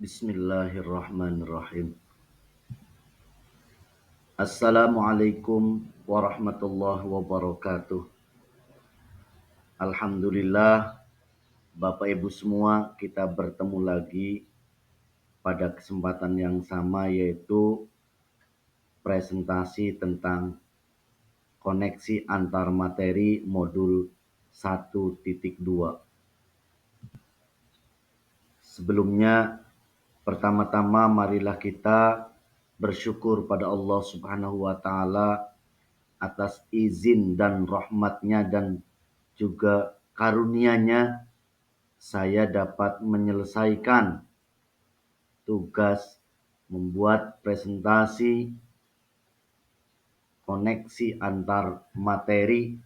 Bismillahirrahmanirrahim. Assalamualaikum warahmatullahi wabarakatuh. Alhamdulillah, Bapak Ibu semua, kita bertemu lagi pada kesempatan yang sama, yaitu presentasi tentang koneksi antar materi modul 1.2. Sebelumnya, pertama-tama marilah kita bersyukur pada Allah Subhanahu wa Ta'ala atas izin dan rahmatnya dan juga karunia-Nya saya dapat menyelesaikan tugas membuat presentasi koneksi antar materi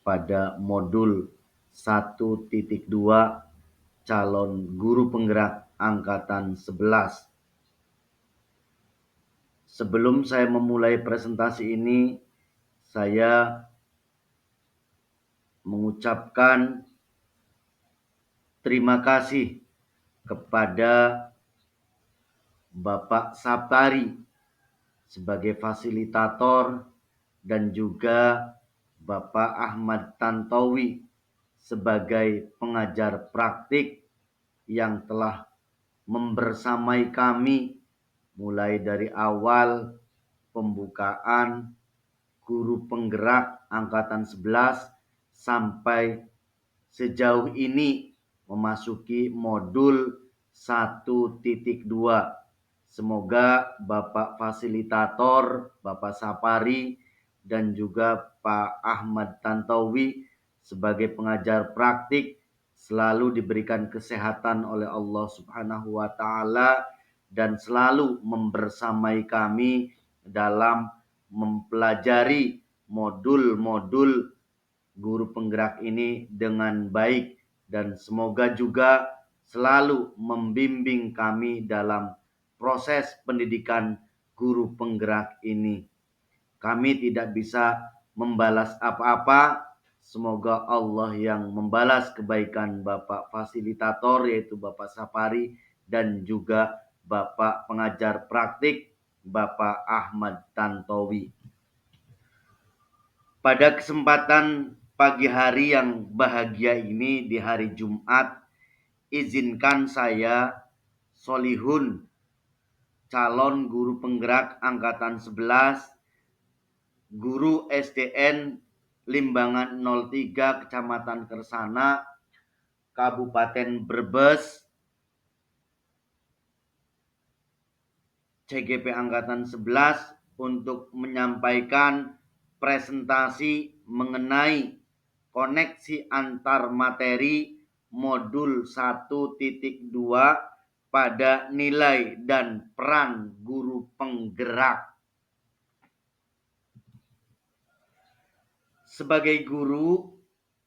pada modul 1.2 calon guru penggerak angkatan 11. Sebelum saya memulai presentasi ini, saya mengucapkan terima kasih kepada Bapak Sapari sebagai fasilitator dan juga Bapak Ahmad Tantowi sebagai pengajar praktik yang telah membersamai kami mulai dari awal pembukaan guru penggerak angkatan 11 sampai sejauh ini memasuki modul 1.2. Semoga Bapak Fasilitator, Bapak Sapari, dan juga Pak Ahmad Tantowi sebagai pengajar praktik selalu diberikan kesehatan oleh Allah Subhanahu wa Ta'ala dan selalu membersamai kami dalam mempelajari modul-modul guru penggerak ini dengan baik, dan semoga juga selalu membimbing kami dalam proses pendidikan guru penggerak ini. Kami tidak bisa membalas apa-apa. Semoga Allah yang membalas kebaikan Bapak Fasilitator, yaitu Bapak Sapari, dan juga Bapak pengajar praktik, Bapak Ahmad Tantowi. Pada kesempatan pagi hari yang bahagia ini, di hari Jumat, izinkan saya, Solihun, calon guru penggerak angkatan 11, guru SDN Limbangan 03, Kecamatan Kersana, Kabupaten Brebes, CGP angkatan 11, untuk menyampaikan presentasi mengenai koneksi antar materi modul 1.2 pada nilai dan peran guru penggerak. Sebagai guru,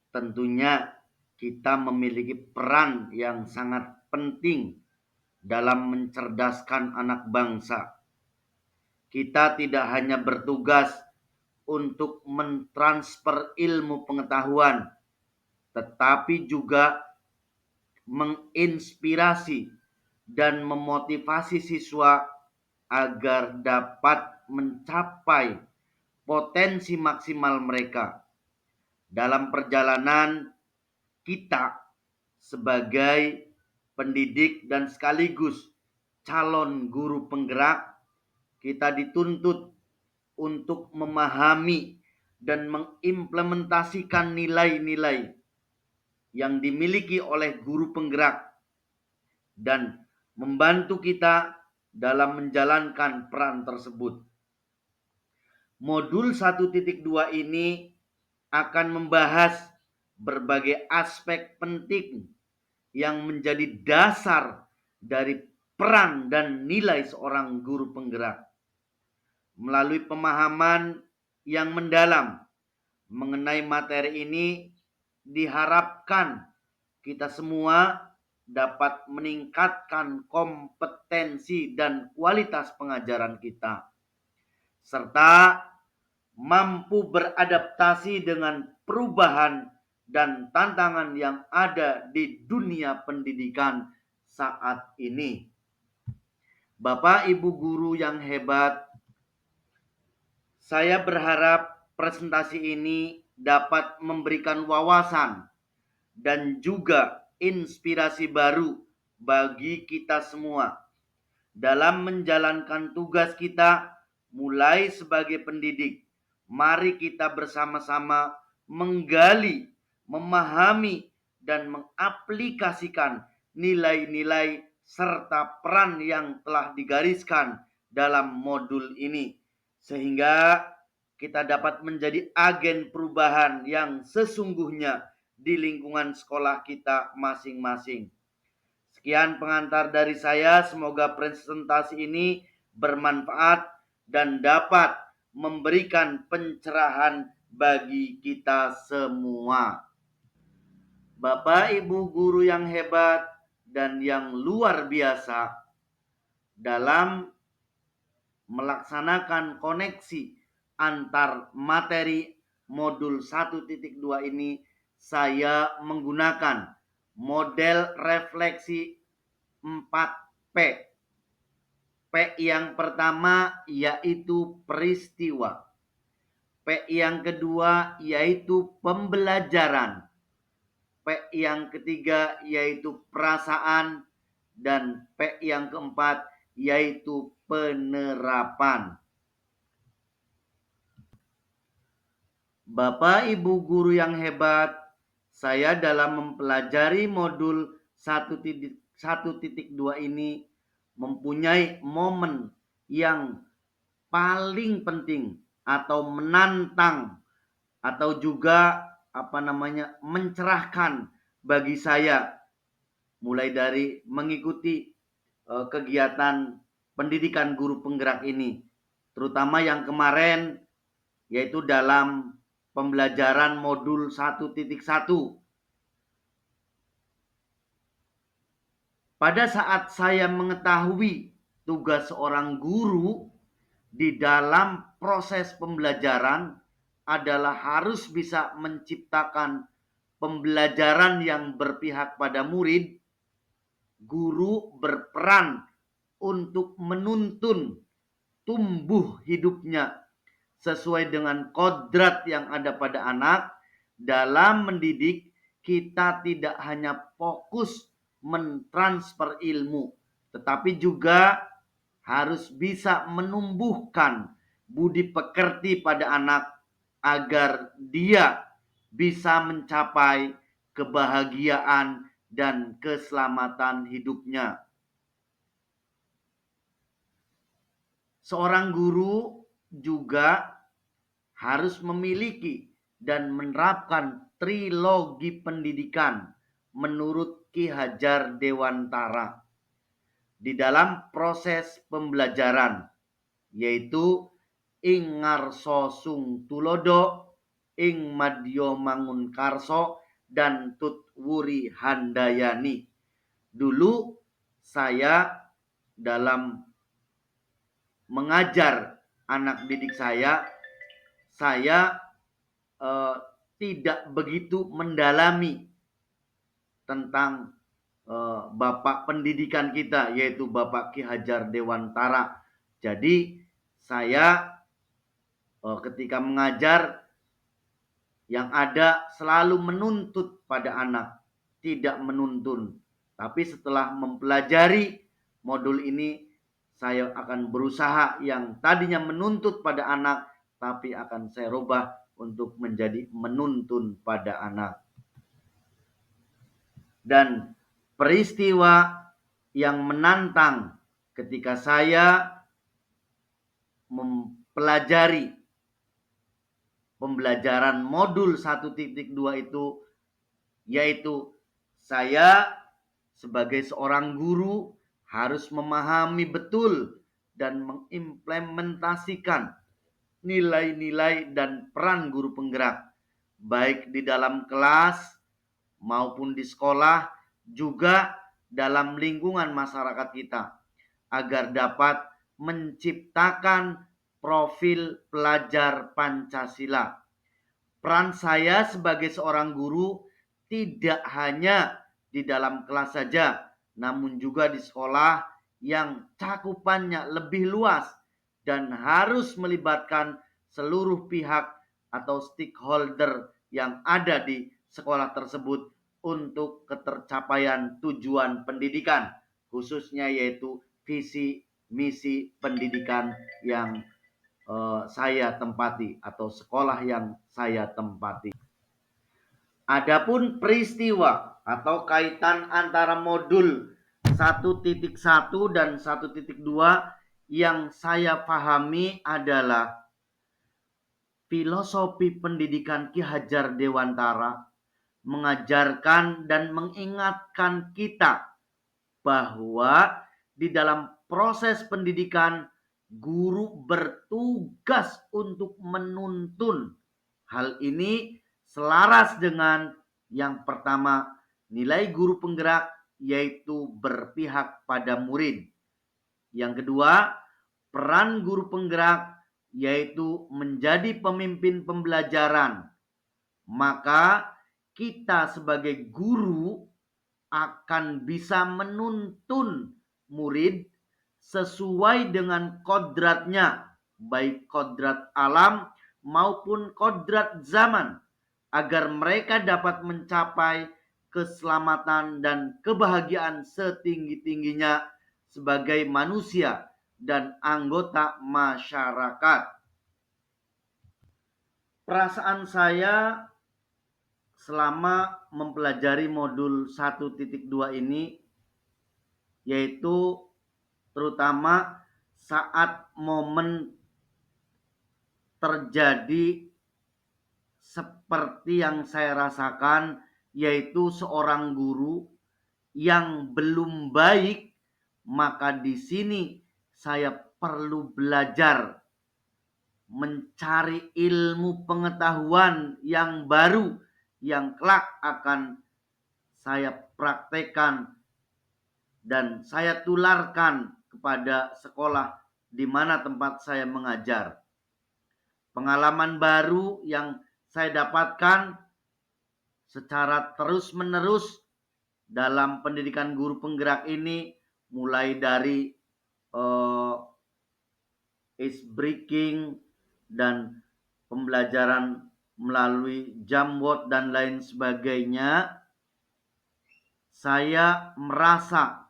tentunya kita memiliki peran yang sangat penting dalam mencerdaskan anak bangsa. Kita tidak hanya bertugas untuk mentransfer ilmu pengetahuan, tetapi juga menginspirasi dan memotivasi siswa agar dapat mencapai potensi maksimal mereka. Dalam perjalanan kita sebagai pendidik dan sekaligus calon guru penggerak, kita dituntut untuk memahami dan mengimplementasikan nilai-nilai yang dimiliki oleh guru penggerak dan membantu kita dalam menjalankan peran tersebut. Modul 1.2 ini akan membahas berbagai aspek penting yang menjadi dasar dari peran dan nilai seorang guru penggerak. Melalui pemahaman yang mendalam mengenai materi ini, diharapkan kita semua dapat meningkatkan kompetensi dan kualitas pengajaran kita, serta mampu beradaptasi dengan perubahan dan tantangan yang ada di dunia pendidikan saat ini. Bapak Ibu guru yang hebat, saya berharap presentasi ini dapat memberikan wawasan dan juga inspirasi baru bagi kita semua dalam menjalankan tugas kita mulai sebagai pendidik. Mari kita bersama-sama menggali, memahami, dan mengaplikasikan nilai-nilai serta peran yang telah digariskan dalam modul ini, sehingga kita dapat menjadi agen perubahan yang sesungguhnya di lingkungan sekolah kita masing-masing. Sekian pengantar dari saya, semoga presentasi ini bermanfaat dan dapat memberikan pencerahan bagi kita semua. Bapak Ibu guru yang hebat dan yang luar biasa, dalam melaksanakan koneksi antar materi modul 1.2 ini, saya menggunakan model refleksi 4P. P yang pertama yaitu peristiwa. P yang kedua yaitu pembelajaran. P yang ketiga yaitu perasaan. Dan P yang keempat yaitu penerapan. Bapak Ibu guru yang hebat, saya dalam mempelajari modul 1.2 ini mempunyai momen yang paling penting atau menantang atau juga mencerahkan bagi saya, mulai dari mengikuti kegiatan pendidikan guru penggerak ini, terutama yang kemarin yaitu dalam pembelajaran modul 1.1. Pada saat saya mengetahui tugas seorang guru di dalam proses pembelajaran adalah harus bisa menciptakan pembelajaran yang berpihak pada murid, guru berperan untuk menuntun tumbuh hidupnya sesuai dengan kodrat yang ada pada anak. Dalam mendidik, kita tidak hanya fokus mentransfer ilmu, tetapi juga harus bisa menumbuhkan budi pekerti pada anak agar dia bisa mencapai kebahagiaan dan keselamatan hidupnya. Seorang guru juga harus memiliki dan menerapkan trilogi pendidikan menurut Ki Hajar Dewantara di dalam proses pembelajaran, yaitu ing ngarso sung tulodo, ing madya mangun karso, dan tut wuri handayani. Dulu saya dalam mengajar anak didik saya tidak begitu mendalami tentang bapak pendidikan kita, yaitu Bapak Ki Hajar Dewantara. Jadi saya ketika mengajar yang ada selalu menuntut pada anak, tidak menuntun. Tapi setelah mempelajari modul ini, saya akan berusaha yang tadinya menuntut pada anak, tapi akan saya rubah untuk menjadi menuntun pada anak. Dan peristiwa yang menantang ketika saya mempelajari pembelajaran modul 1.2 itu yaitu saya sebagai seorang guru harus memahami betul dan mengimplementasikan nilai-nilai dan peran guru penggerak, baik di dalam kelas maupun di sekolah, juga dalam lingkungan masyarakat kita, agar dapat menciptakan profil pelajar Pancasila. Peran saya sebagai seorang guru tidak hanya di dalam kelas saja, namun juga di sekolah yang cakupannya lebih luas dan harus melibatkan seluruh pihak atau stakeholder yang ada di sekolah tersebut untuk ketercapaian tujuan pendidikan, khususnya yaitu visi misi pendidikan yang saya tempati atau sekolah yang saya tempati. Adapun peristiwa atau kaitan antara modul 1.1 dan 1.2 yang saya pahami adalah filosofi pendidikan Ki Hajar Dewantara mengajarkan dan mengingatkan kita bahwa di dalam proses pendidikan guru bertugas untuk menuntun. Hal ini selaras dengan yang pertama, nilai guru penggerak yaitu berpihak pada murid. Yang kedua, peran guru penggerak yaitu menjadi pemimpin pembelajaran. Maka kita sebagai guru akan bisa menuntun murid sesuai dengan kodratnya, baik kodrat alam maupun kodrat zaman, agar mereka dapat mencapai keselamatan dan kebahagiaan setinggi-tingginya sebagai manusia dan anggota masyarakat. Perasaan saya selama mempelajari modul 1.2 ini, yaitu terutama saat momen terjadi seperti yang saya rasakan, yaitu seorang guru yang belum baik, maka di sini saya perlu belajar mencari ilmu pengetahuan yang baru yang kelak akan saya praktekkan dan saya tularkan kepada sekolah di mana tempat saya mengajar. Pengalaman baru yang saya dapatkan secara terus-menerus dalam pendidikan guru penggerak ini, mulai dari ice breaking dan pembelajaran melalui Jamboard dan lain sebagainya, saya merasa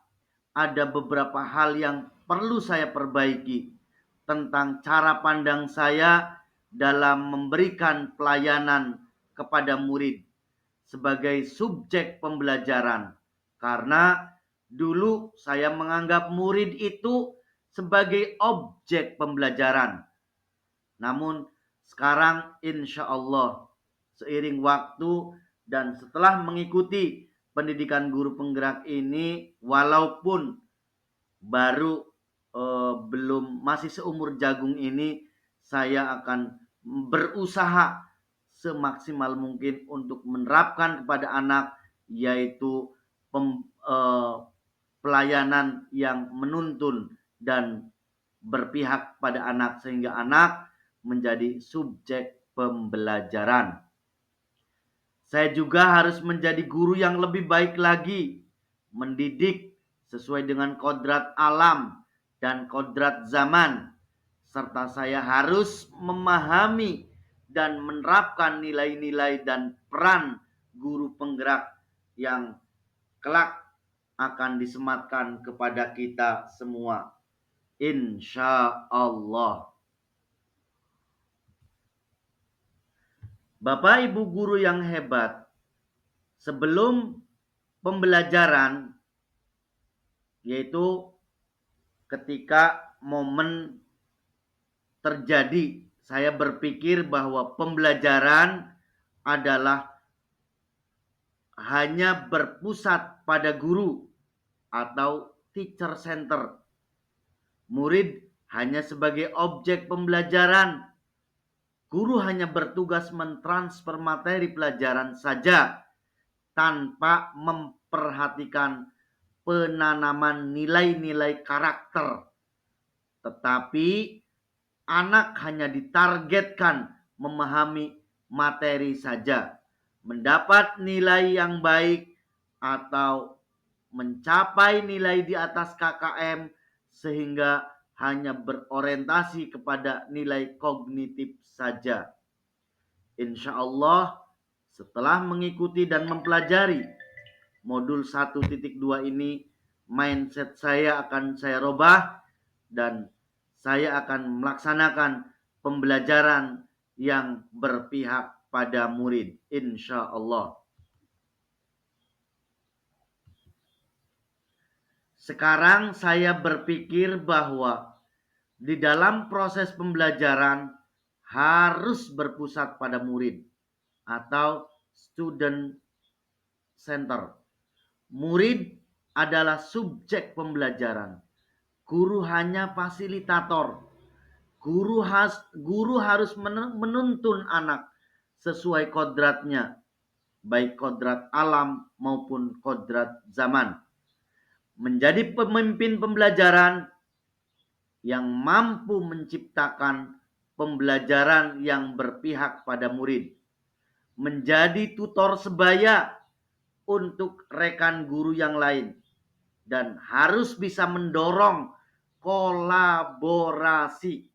ada beberapa hal yang perlu saya perbaiki tentang cara pandang saya dalam memberikan pelayanan kepada murid sebagai subjek pembelajaran. Karena dulu saya menganggap murid itu sebagai objek pembelajaran. Namun sekarang insya Allah seiring waktu dan setelah mengikuti pendidikan guru penggerak ini, walaupun baru belum masih seumur jagung ini, saya akan berusaha semaksimal mungkin untuk menerapkan kepada anak, yaitu pelayanan yang menuntun dan berpihak pada anak sehingga anak menjadi subjek pembelajaran. Saya juga harus menjadi guru yang lebih baik lagi, mendidik sesuai dengan kodrat alam dan kodrat zaman, serta saya harus memahami dan menerapkan nilai-nilai dan peran guru penggerak yang kelak akan disematkan kepada kita semua, insya Allah. Bapak Ibu guru yang hebat, sebelum pembelajaran, yaitu ketika momen terjadi, saya berpikir bahwa pembelajaran adalah hanya berpusat pada guru atau teacher center. Murid hanya sebagai objek pembelajaran. Guru hanya bertugas mentransfer materi pelajaran saja tanpa memperhatikan penanaman nilai-nilai karakter. Tetapi anak hanya ditargetkan memahami materi saja, mendapat nilai yang baik atau mencapai nilai di atas KKM, sehingga hanya berorientasi kepada nilai kognitif saja. Insya Allah setelah mengikuti dan mempelajari modul 1.2 ini, mindset saya akan saya robah dan saya akan melaksanakan pembelajaran yang berpihak pada murid, insya Allah. Sekarang saya berpikir bahwa di dalam proses pembelajaran harus berpusat pada murid atau student center. Murid adalah subjek pembelajaran. Guru hanya fasilitator. Guru harus menuntun anak sesuai kodratnya, baik kodrat alam maupun kodrat zaman. Menjadi pemimpin pembelajaran yang mampu menciptakan pembelajaran yang berpihak pada murid. Menjadi tutor sebaya untuk rekan guru yang lain. Dan harus bisa mendorong kolaborasi.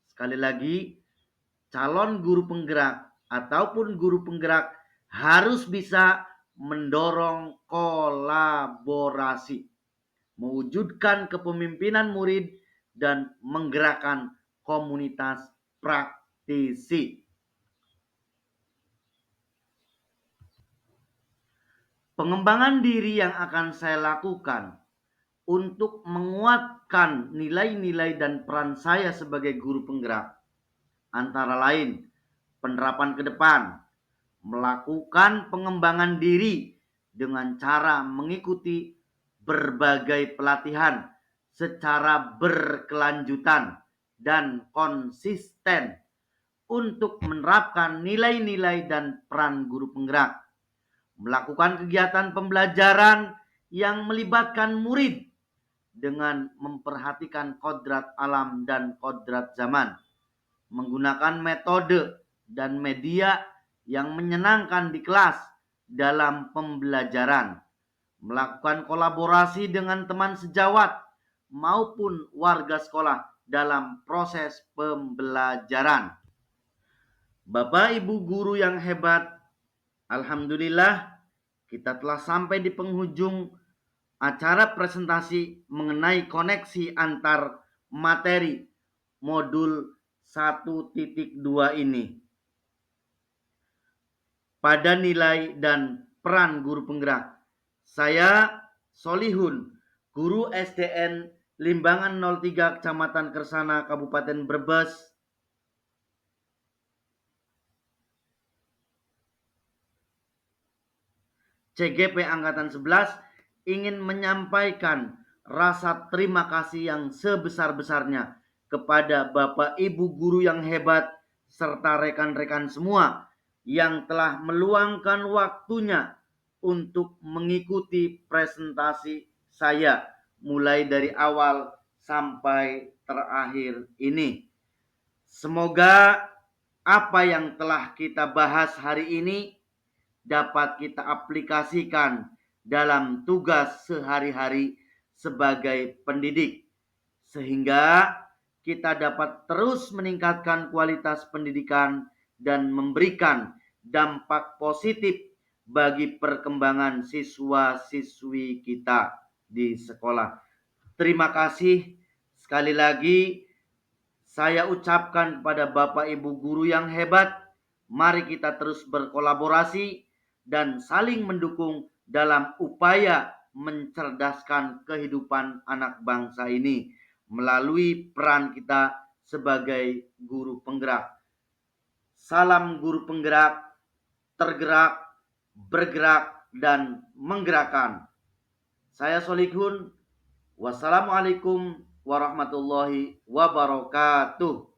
Sekali lagi, calon guru penggerak ataupun guru penggerak harus bisa mendorong kolaborasi, mewujudkan kepemimpinan murid dan menggerakkan komunitas praktisi. Pengembangan diri yang akan saya lakukan untuk menguatkan nilai-nilai dan peran saya sebagai guru penggerak antara lain penerapan ke depan, melakukan pengembangan diri dengan cara mengikuti berbagai pelatihan secara berkelanjutan dan konsisten untuk menerapkan nilai-nilai dan peran guru penggerak, melakukan kegiatan pembelajaran yang melibatkan murid dengan memperhatikan kodrat alam dan kodrat zaman, menggunakan metode dan media yang menyenangkan di kelas dalam pembelajaran, melakukan kolaborasi dengan teman sejawat maupun warga sekolah dalam proses pembelajaran. Bapak Ibu guru yang hebat, alhamdulillah kita telah sampai di penghujung acara presentasi mengenai koneksi antar materi modul 1.2 ini pada nilai dan peran guru penggerak. Saya Solihun, guru SDN Limbangan 03 Kecamatan Kersana, Kabupaten Brebes, CGP Angkatan 11, ingin menyampaikan rasa terima kasih yang sebesar-besarnya kepada Bapak Ibu guru yang hebat serta rekan-rekan semua yang telah meluangkan waktunya untuk mengikuti presentasi saya mulai dari awal sampai terakhir ini. Semoga apa yang telah kita bahas hari ini dapat kita aplikasikan dalam tugas sehari-hari sebagai pendidik, sehingga kita dapat terus meningkatkan kualitas pendidikan dan memberikan dampak positif bagi perkembangan siswa-siswi kita di sekolah. Terima kasih sekali lagi saya ucapkan kepada Bapak Ibu guru yang hebat, mari kita terus berkolaborasi dan saling mendukung dalam upaya mencerdaskan kehidupan anak bangsa ini melalui peran kita sebagai guru penggerak. Salam guru penggerak, tergerak, bergerak, dan menggerakkan. Saya Solikhun. Wassalamualaikum warahmatullahi wabarakatuh.